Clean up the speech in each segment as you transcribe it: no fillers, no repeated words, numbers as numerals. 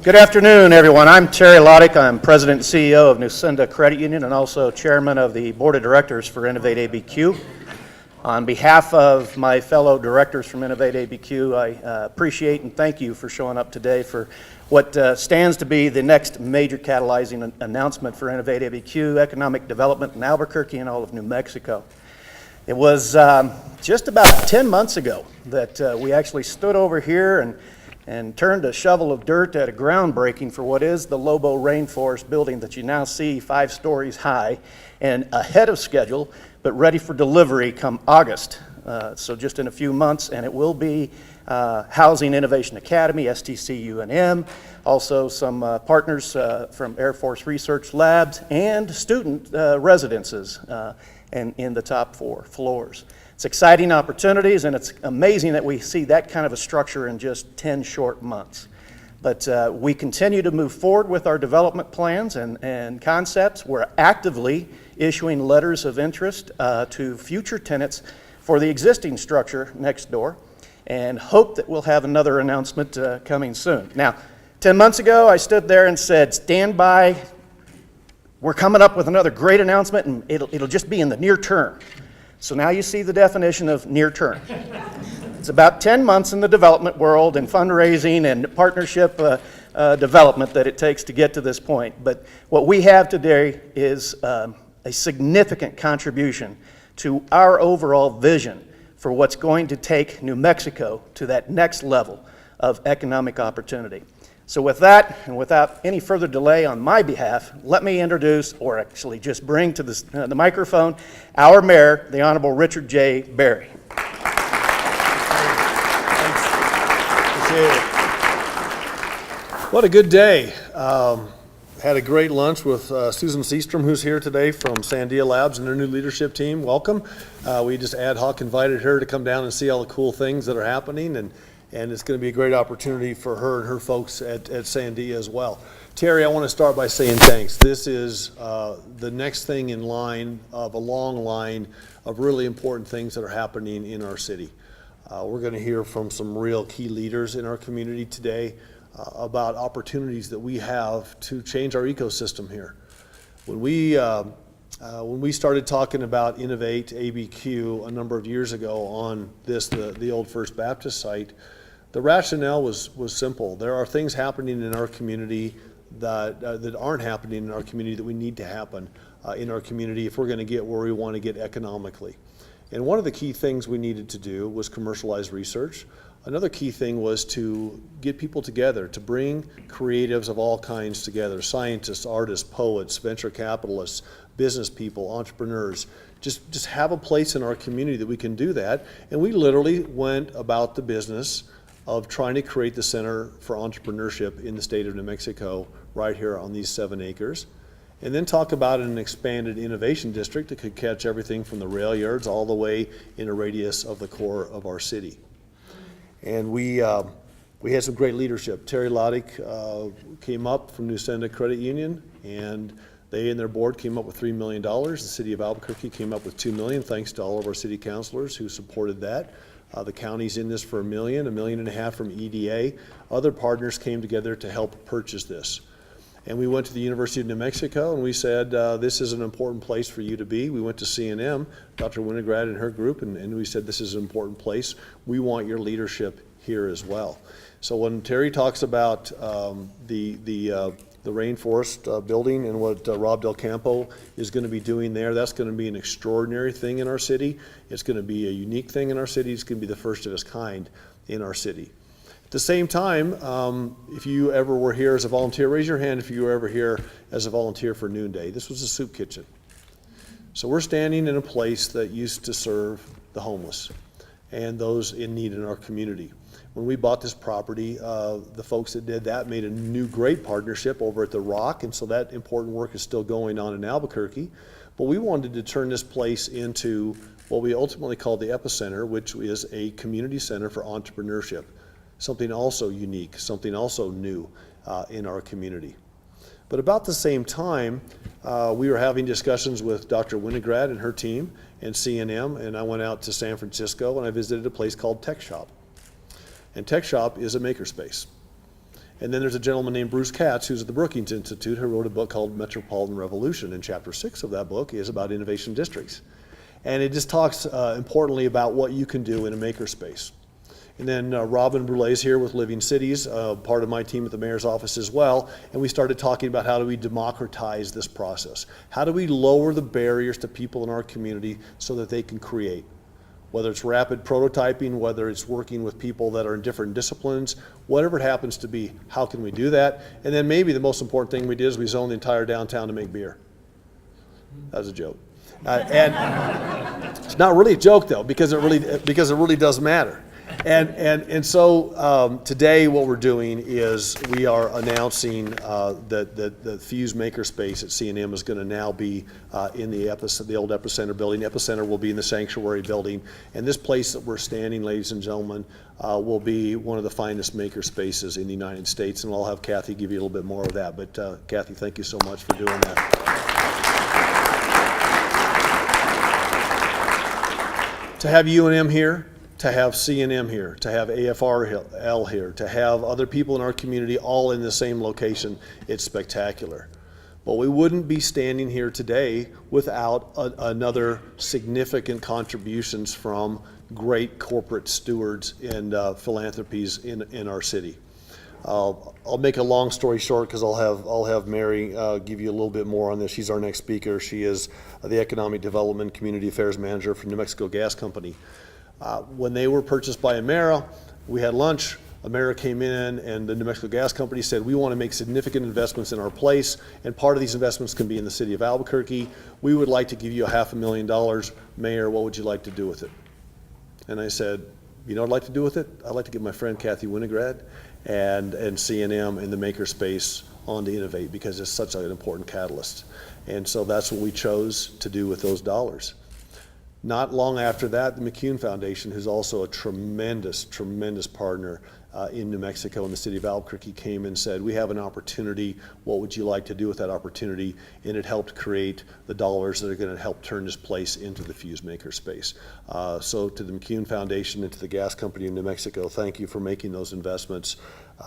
Good afternoon, everyone. I'm Terry Loddick. I'm President and CEO of Nusenda Credit Union and also Chairman of the Board of Directors for Innovate ABQ. On behalf of my fellow directors from Innovate ABQ, I appreciate and thank you for showing up today for what stands to be the next major catalyzing announcement for Innovate ABQ, economic development in Albuquerque and all of New Mexico. It was just about 10 months ago that we actually stood over here and turned a shovel of dirt at a groundbreaking for what is the Lobo Rainforest building that you now see 5 stories high and ahead of schedule, but ready for delivery come August. So just in a few months, and it will be Housing Innovation Academy, STC UNM, also some partners from Air Force Research Labs and student residences in the top 4 floors. It's exciting opportunities, and it's amazing that we see that kind of a structure in just 10 short months. But we continue to move forward with our development plans and concepts. We're actively issuing letters of interest to future tenants for the existing structure next door, and hope that we'll have another announcement coming soon. Now, 10 months ago, I stood there and said, stand by, we're coming up with another great announcement, and it'll just be in the near term. So now you see the definition of near term. It's about 10 months in the development world and fundraising and partnership development that it takes to get to this point. But what we have today is a significant contribution to our overall vision for what's going to take New Mexico to that next level of economic opportunity. So with that, and without any further delay on my behalf, let me introduce, or actually just bring to the microphone, our mayor, the Honorable Richard J. Berry. What a good day. Had a great lunch with Susan Seastrom, who's here today from Sandia Labs and their new leadership team. Welcome. We just ad hoc invited her to come down and see all the cool things that are happening, and it's going to be a great opportunity for her and her folks at Sandia as well. Terry, I want to start by saying thanks. This is the next thing in line of a long line of really important things that are happening in our city. We're going to hear from some real key leaders in our community today about opportunities that we have to change our ecosystem here. When we started talking about Innovate ABQ a number of years ago on the old First Baptist site, the rationale was simple. There are things happening in our community that aren't happening in our community that we need to happen in our community if we're going to get where we want to get economically. And one of the key things we needed to do was commercialize research. Another key thing was to get people together, to bring creatives of all kinds together, scientists, artists, poets, venture capitalists, business people, entrepreneurs. Just have a place in our community that we can do that. And we literally went about the business of trying to create the Center for Entrepreneurship in the state of New Mexico right here on these 7 acres. And then talk about an expanded innovation district that could catch everything from the rail yards all the way in a radius of the core of our city. And we had some great leadership. Terry Loddick came up from Nusenda Credit Union, and they and their board came up with $3 million. The city of Albuquerque came up with $2 million, thanks to all of our city councilors who supported that. The county's in this for $1 million, $1.5 million from EDA. Other partners came together to help purchase this. And we went to the University of New Mexico and we said, this is an important place for you to be. We went to CNM, Dr. Winograd and her group, and we said, this is an important place. We want your leadership here as well. So when Terry talks about the Rainforest building and what Rob Del Campo is going to be doing there, that's going to be an extraordinary thing in our city. It's going to be a unique thing in our city. It's going to be the first of its kind in our city. At the same time, if you ever were here as a volunteer, raise your hand if you were ever here as a volunteer for Noonday. This was a soup kitchen. So we're standing in a place that used to serve the homeless and those in need in our community. When we bought this property, the folks that did that made a new great partnership over at The Rock, and so that important work is still going on in Albuquerque. But we wanted to turn this place into what we ultimately called the Epicenter, which is a community center for entrepreneurship. Something also unique, something also new in our community. But about the same time, we were having discussions with Dr. Winograd and her team and CNM, and I went out to San Francisco and I visited a place called Tech Shop. And Tech Shop is a makerspace. And then there's a gentleman named Bruce Katz, who's at the Brookings Institute, who wrote a book called Metropolitan Revolution, and chapter 6 of that book is about innovation districts. And it just talks importantly about what you can do in a makerspace. And then Robin Brulé is here with Living Cities, part of my team at the mayor's office as well, and we started talking about how do we democratize this process? How do we lower the barriers to people in our community so that they can create? Whether it's rapid prototyping, whether it's working with people that are in different disciplines, whatever it happens to be, how can we do that? And then maybe the most important thing we did is we zoned the entire downtown to make beer. That was a joke. And it's not really a joke though, because it really does matter. And so today what we're doing is we are announcing that the Fuse Makerspace at CNM is going to now be in the old Epicenter building. Epicenter will be in the sanctuary building, and this place that we're standing, ladies and gentlemen, will be one of the finest maker spaces in the United States, and I'll have Kathy give you a little bit more of that. But Kathy, thank you so much for doing that. To have UNM here, to have CNM here, to have AFRL here, to have other people in our community all in the same location, it's spectacular. But we wouldn't be standing here today without another significant contributions from great corporate stewards and philanthropies in our city. I'll make a long story short because I'll have Mary give you a little bit more on this. She's our next speaker. She is the Economic Development Community Affairs Manager for New Mexico Gas Company. When they were purchased by Emera, we had lunch. Emera came in and the New Mexico Gas Company said, we want to make significant investments in our place, and part of these investments can be in the city of Albuquerque. We would like to give you $500,000, Mayor, what would you like to do with it? And I said, you know what I'd like to do with it? I'd like to get my friend Kathy Winograd and CNM and the Makerspace on to Innovate, because it's such an important catalyst. And so that's what we chose to do with those dollars. Not long after that, the McCune Foundation, who's also a tremendous, tremendous partner in New Mexico and the city of Albuquerque, came and said, we have an opportunity, what would you like to do with that opportunity? And it helped create the dollars that are going to help turn this place into the Fuse Makerspace. So to the McCune Foundation and to the gas company in New Mexico, thank you for making those investments.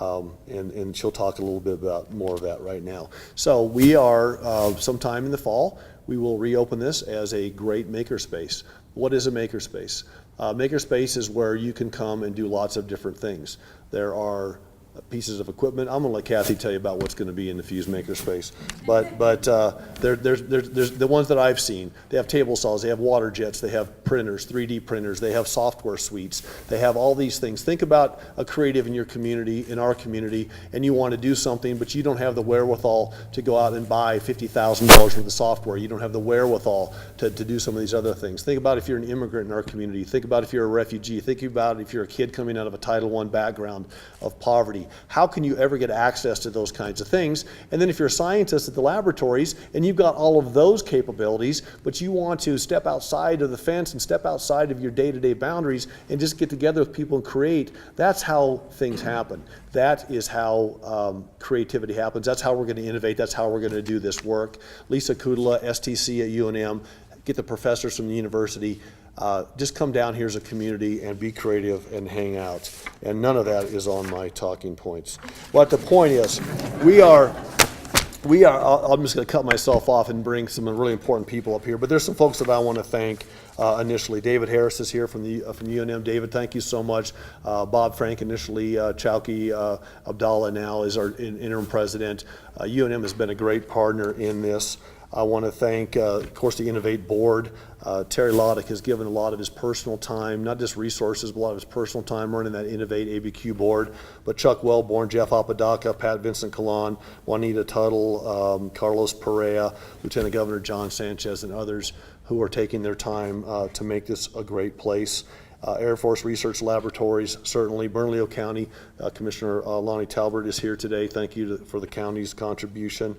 And she'll talk a little bit about more of that right now. So we are, sometime in the fall, we will reopen this as a great makerspace. What is a makerspace? Makerspace is where you can come and do lots of different things. There are pieces of equipment. I'm going to let Kathy tell you about what's going to be in the Fuse Makerspace. But there's the ones that I've seen. They have table saws, they have water jets, they have printers, 3D printers, they have software suites, they have all these things. Think about a creative in your community, in our community, and you want to do something, but you don't have the wherewithal to go out and buy $50,000 worth of software. You don't have the wherewithal to do some of these other things. Think about if you're an immigrant in our community. Think about if you're a refugee. Think about if you're a kid coming out of a Title I background of poverty. How can you ever get access to those kinds of things? And then if you're a scientist at the laboratories and you've got all of those capabilities, but you want to step outside of the fence and step outside of your day-to-day boundaries and just get together with people and create, that's how things happen. That is how creativity happens. That's how we're going to innovate. That's how we're going to do this work. Lisa Kudla, STC at UNM, get the professors from the university. Just come down here as a community and be creative and hang out. And none of that is on my talking points. But the point is, I'm just going to cut myself off and bring some really important people up here. But there's some folks that I want to thank initially. David Harris is here from UNM. David, thank you so much. Bob Frank initially, Chowki Abdallah now is our interim president. UNM has been a great partner in this. I want to thank, of course, the Innovate board. Terry Loddick has given a lot of his personal time, not just resources, but a lot of his personal time running that Innovate ABQ board. But Chuck Wellborn, Jeff Apodaca, Pat Vincent Calan, Juanita Tuttle, Carlos Perea, Lieutenant Governor John Sanchez, and others who are taking their time to make this a great place. Air Force Research Laboratories, certainly. Bernalillo County, Commissioner Lonnie Talbert is here today. Thank you for the county's contribution.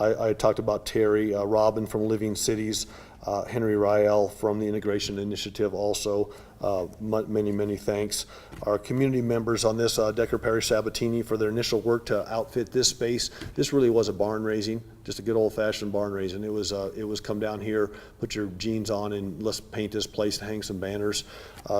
I talked about Terry, Robin from Living Cities, Henry Riel from the Integration Initiative also. Many, many thanks. Our community members on this, Decker Parish Sabatini, for their initial work to outfit this space. This really was a barn raising, just a good old-fashioned barn raising. It was come down here, put your jeans on, and let's paint this place and hang some banners.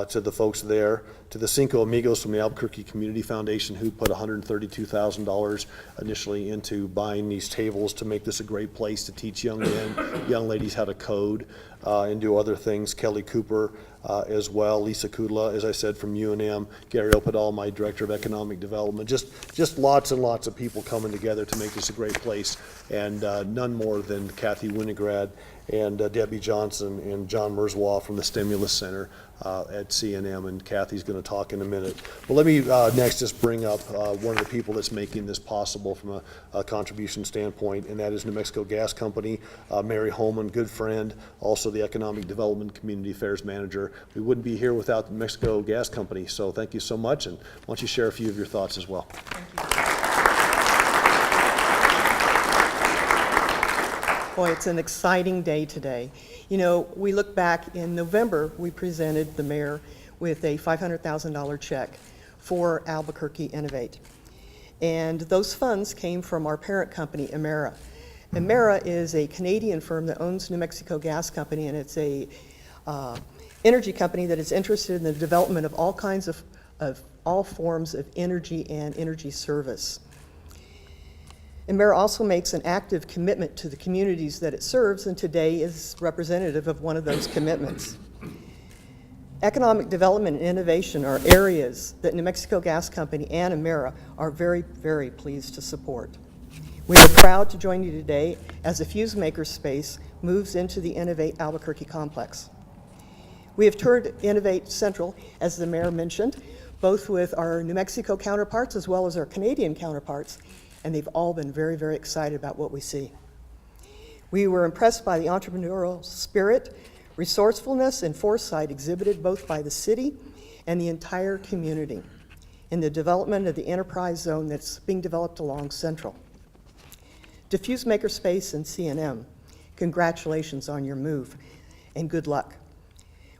To the folks there, to the Cinco Amigos from the Albuquerque Community Foundation, who put $132,000 initially into buying these tables to make this a great place to teach young men, young ladies how to code and do other things. Kelly Cooper as well, Lisa Kudla, as I said, from UNM, Gary Opadal, my Director of Economic Development, just lots and lots of people coming together to make this a great place, and none more than Kathy Winograd and Debbie Johnson and John Merswa from the Stimulus Center at CNM, and Kathy's going to talk in a minute. But let me next just bring up one of the people that's making this possible from a contribution standpoint, and that is New Mexico Gas Company. Mary Holman, good friend, also the Economic Development Community Affairs Manager. We wouldn't be here without the New Mexico Gas Company, so thank you so much, and why don't you share a few of your thoughts as well. Boy, it's an exciting day today. You know, we look back in November, we presented the mayor with a $500,000 check for Albuquerque Innovate. And those funds came from our parent company, Emera. Emera is a Canadian firm that owns New Mexico Gas Company, and it's a energy company that is interested in the development of all kinds of all forms of energy and energy service. Emera also makes an active commitment to the communities that it serves, and today is representative of one of those commitments. Economic development and innovation are areas that New Mexico Gas Company and Emera are very, very pleased to support. We are proud to join you today as the Fuse Makerspace moves into the Innovate Albuquerque complex. We have toured Innovate Central, as the mayor mentioned, both with our New Mexico counterparts as well as our Canadian counterparts, and they've all been very, very excited about what we see. We were impressed by the entrepreneurial spirit, resourcefulness, and foresight exhibited both by the city and the entire community in the development of the enterprise zone that's being developed along Central. To Fuse Makerspace and CNM, congratulations on your move, and good luck.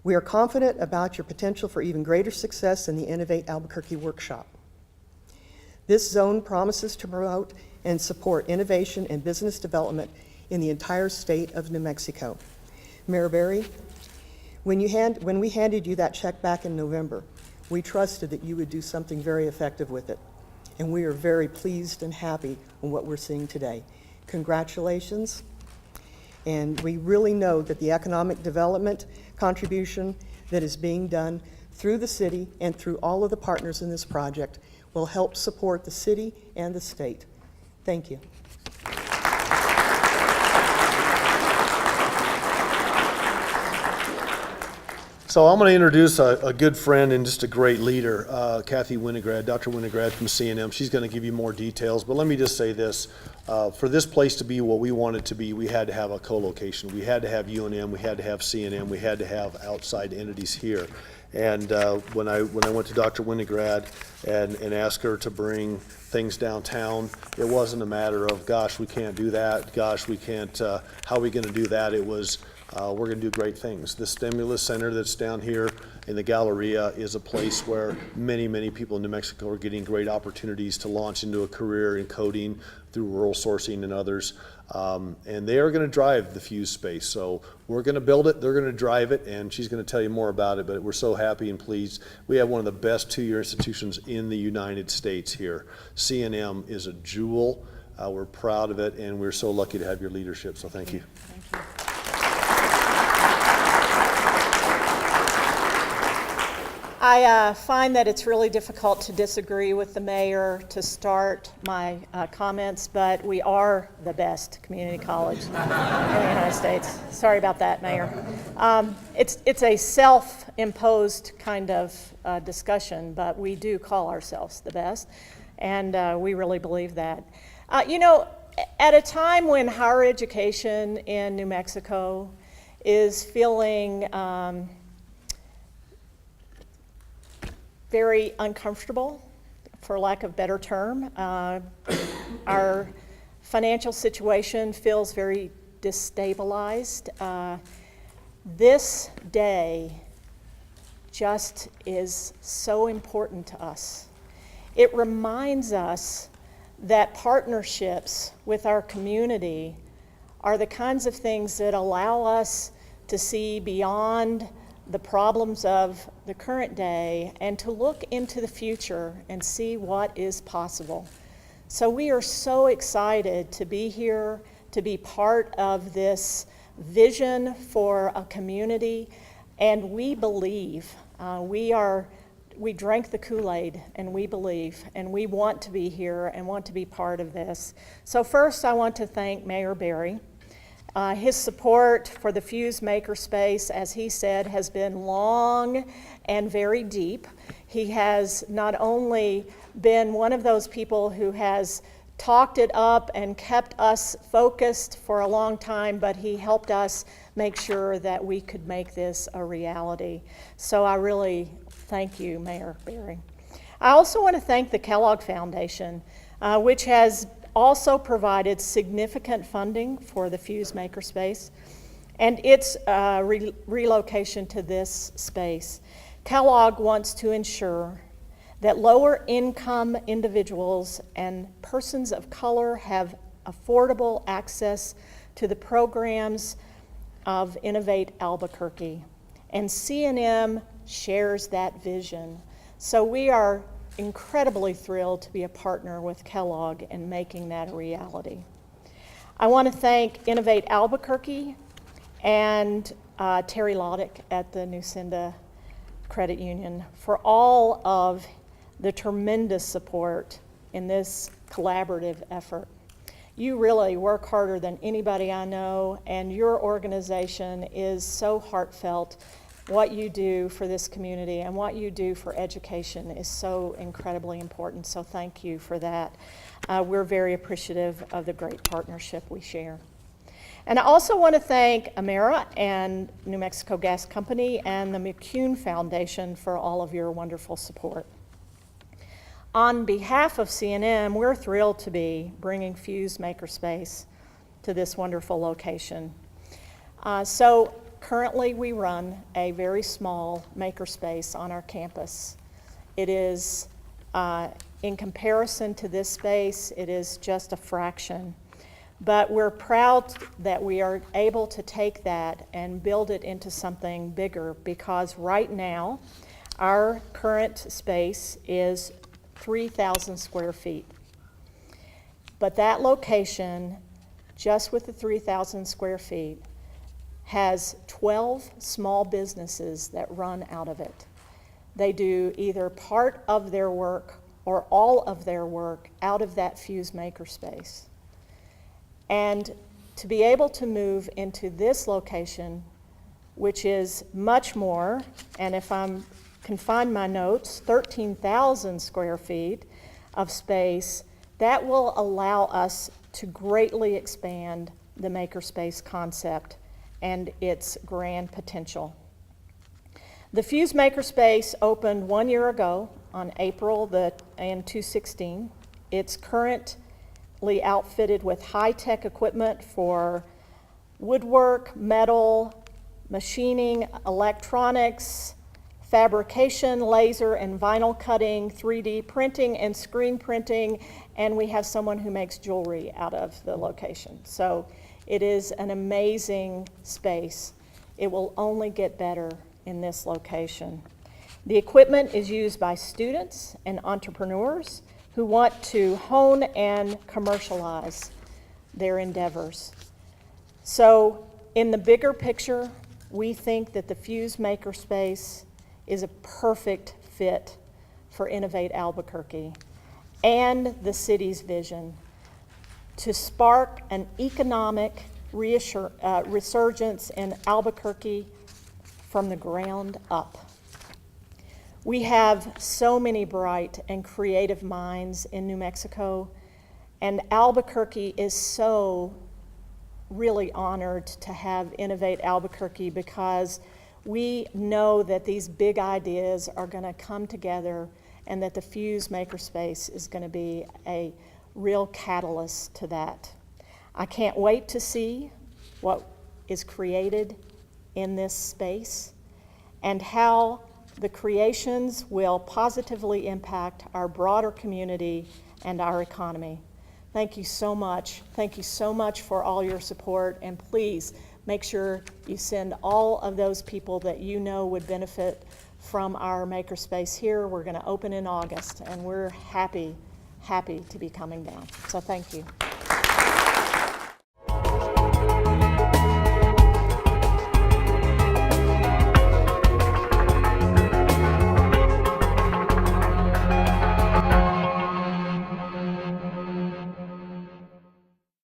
We are confident about your potential for even greater success in the Innovate Albuquerque workshop. This zone promises to promote and support innovation and business development in the entire state of New Mexico. Mayor Berry, when we handed you that check back in November, we trusted that you would do something very effective with it. And we are very pleased and happy with what we're seeing today. Congratulations. And we really know that the economic development contribution that is being done through the city and through all of the partners in this project will help support the city and the state. Thank you. So I'm going to introduce a good friend and just a great leader, Kathy Winograd, Dr. Winograd from CNM. She's going to give you more details, but let me just say this. For this place to be what we want it to be, we had to have a co-location. We had to have UNM, we had to have CNM, we had to have outside entities here. And when I went to Dr. Winograd and asked her to bring things downtown, it wasn't a matter of, gosh, we can't do that, gosh, we can't, how are we going to do that? It was, we're going to do great things. The Stimulus Center that's down here in the Galleria is a place where many, many people in New Mexico are getting great opportunities to launch into a career in coding through rural sourcing and others. And they are going to drive the Fuse space. So we're going to build it, they're going to drive it, and she's going to tell you more about it, but we're so happy and pleased. We have one of the best two-year institutions in the United States here. CNM is a jewel. We're proud of it, and we're so lucky to have your leadership, so thank you. Thank you. I find that it's really difficult to disagree with the mayor to start my comments, but we are the best community college in the United States. Sorry about that, Mayor. It's a self-imposed kind of discussion, but we do call ourselves the best, and we really believe that. You know, at a time when higher education in New Mexico is feeling very uncomfortable, for lack of a better term. Our financial situation feels very destabilized. This day just is so important to us. It reminds us that partnerships with our community are the kinds of things that allow us to see beyond the problems of the current day and to look into the future and see what is possible. So we are so excited to be here, to be part of this vision for a community, and we believe. We drank the Kool-Aid, and we believe, and we want to be here and want to be part of this. So first, I want to thank Mayor Berry. His support for the Fuse Makerspace, as he said, has been long and very deep. He has not only been one of those people who has talked it up and kept us focused for a long time, but he helped us make sure that we could make this a reality. So I really thank you, Mayor Berry. I also want to thank the Kellogg Foundation, which has also provided significant funding for the Fuse Makerspace and its relocation to this space. Kellogg wants to ensure that lower income individuals and persons of color have affordable access to the programs of Innovate Albuquerque. And CNM shares that vision. So we are incredibly thrilled to be a partner with Kellogg in making that a reality. I want to thank Innovate Albuquerque and Terry Loddick at the Nucinda Credit Union for all of the tremendous support in this collaborative effort. You really work harder than anybody I know, and your organization is so heartfelt. What you do for this community and what you do for education is so incredibly important, so thank you for that. We're very appreciative of the great partnership we share. And I also want to thank Amera and New Mexico Gas Company and the McCune Foundation for all of your wonderful support. On behalf of CNM, we're thrilled to be bringing Fuse Makerspace to this wonderful location. Currently, we run a very small makerspace on our campus. It is, in comparison to this space, it is just a fraction. But we're proud that we are able to take that and build it into something bigger, because right now, our current space is 3,000 square feet. But that location, just with the 3,000 square feet, has 12 small businesses that run out of it. They do either part of their work or all of their work out of that Fuse Makerspace. And to be able to move into this location, which is much more, and if I can find my notes, 13,000 square feet of space, that will allow us to greatly expand the Makerspace concept and its grand potential. The Fuse Makerspace opened 1 year ago on April 2016. It's currently outfitted with high-tech equipment for woodwork, metal, machining, electronics, fabrication, laser and vinyl cutting, 3D printing and screen printing, and we have someone who makes jewelry out of the location. So it is an amazing space. It will only get better in this location. The equipment is used by students and entrepreneurs who want to hone and commercialize their endeavors. So in the bigger picture, we think that the Fuse Makerspace is a perfect fit for Innovate Albuquerque and the city's vision to spark an economic resurgence in Albuquerque from the ground up. We have so many bright and creative minds in New Mexico, and Albuquerque is so really honored to have Innovate Albuquerque, because we know that these big ideas are going to come together and that the Fuse Makerspace is going to be a real catalyst to that. I can't wait to see what is created in this space and how the creations will positively impact our broader community and our economy. Thank you so much. Thank you so much for all your support, and please make sure you send all of those people that you know would benefit from our Makerspace here. We're going to open in August, and we're happy to be coming down. So thank you.